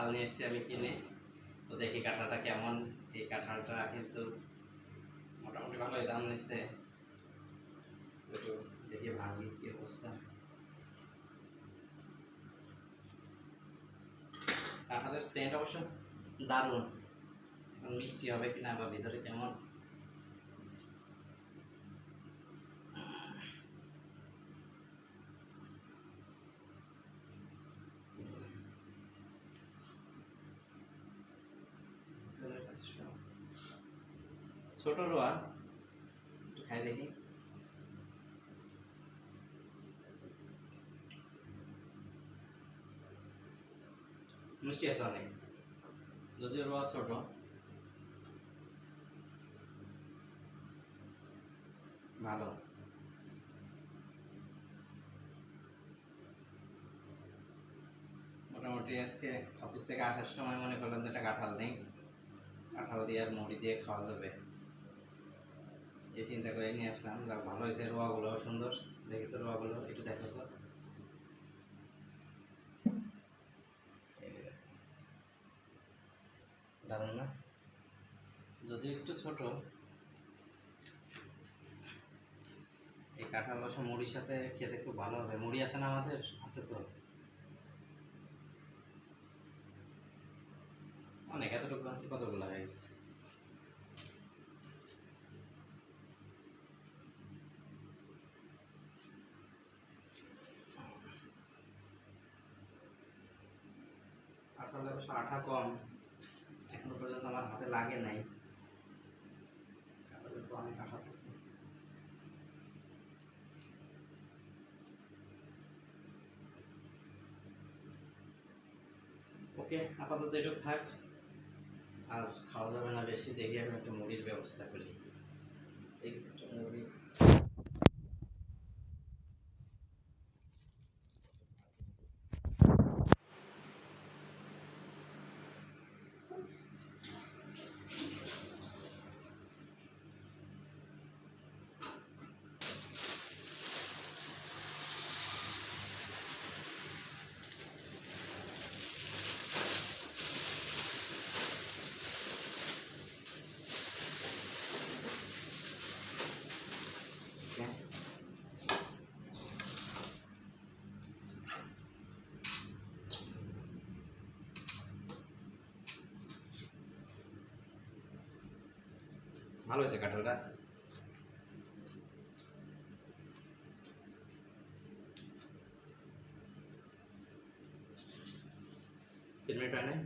কাঁঠাল নিয়ে এসেছি আমি কিনে, তো দেখি কাঁঠালটা কেমন। এই কাঁঠালটা কিন্তু মোটামুটি ভালোই দাম নিচ্ছে, একটু দেখি ভাঙি কি অবস্থা। কাঁঠালের সেন্ট অবশ্য দারুণ, এখন মিষ্টি হবে কিনা বা ভিতরে কেমন। ছোট রোয়া, একটু খাই দেখি। মিষ্টি আছে অনেক, যদিও রোয়া ছোট। ভালো। মোটামুটি আজকে অফিস থেকে আসার সময় মনে করলাম যে একটা কাঁঠাল নেই, কাঁঠাল দিয়ে আর মুড়ি দিয়ে খাওয়া যাবে, এই চিন্তা করে নিয়ে আসলাম। যাক ভালো হয়েছে, রোয়াগুলো সুন্দর। দেখি তো রোয়াগুলো একটু দেখো তো। দারুণ না, যদিও একটু ছোট। এই কাঁঠাল অবশ্য মুড়ির সাথে খেতে খুব ভালো হবে। মুড়ি আছে না আমাদের? আছে তো অনেক, এতটুকু আছে, কতগুলো হয়ে গেছে। কাঁঠালে অবশ্য আঠা কম, এখনো পর্যন্ত আমার হাতে লাগে নাই। কাঁঠালে তো অনেক আঠা থাকে। ওকে, আপাতত এটুকু থাক, আর খাওয়া যাবে না বেশি। দেখি আমি একটু মুড়ির ব্যবস্থা করি। দেখি একটু মুড়ি। ভালো হয়েছে কাঁঠালটা। ফিল্মের টানে